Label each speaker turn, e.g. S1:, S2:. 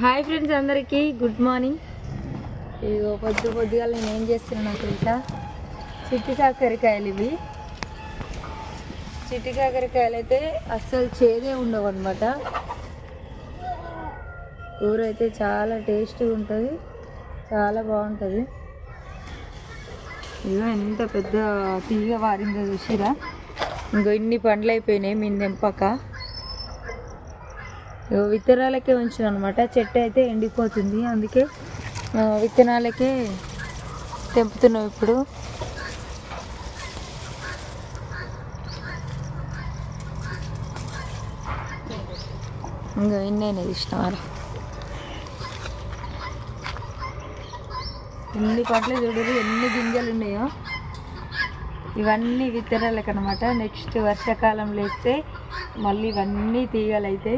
S1: Hi friends, అందరికీ good morning. ఇగో పొద్దుగా నేను ఏం చేస్తున్నాను తెలుసా? చిట్టి కాకరకాయలు ఇవి. చిట్టి కాకరకాయలు అయితే అస్సలు చేదే ఉండవు అనమాట. కూర అయితే చాలా టేస్ట్గా ఉంటుంది, చాలా బాగుంటుంది. ఇగో ఎంత పెద్ద తీగ వారిందో చూసిరా. ఇంకో ఇన్ని పండ్లు అయిపోయినాయి మేము తెంపక. విత్తనాలకే ఉంచిన అనమాట. చెట్టు అయితే ఎండిపోతుంది, అందుకే విత్తనాలకే తెంపుతున్నాం ఇప్పుడు. ఇంకా ఇన్నైనా ఇష్టం. ఎన్ని పంటలు చూడరు, ఎన్ని గింజలు ఉన్నాయో. ఇవన్నీ విత్తనాలకు అనమాట. నెక్స్ట్ వర్షాకాలంలో వేస్తే మళ్ళీ ఇవన్నీ తీగలు అవుతాయి.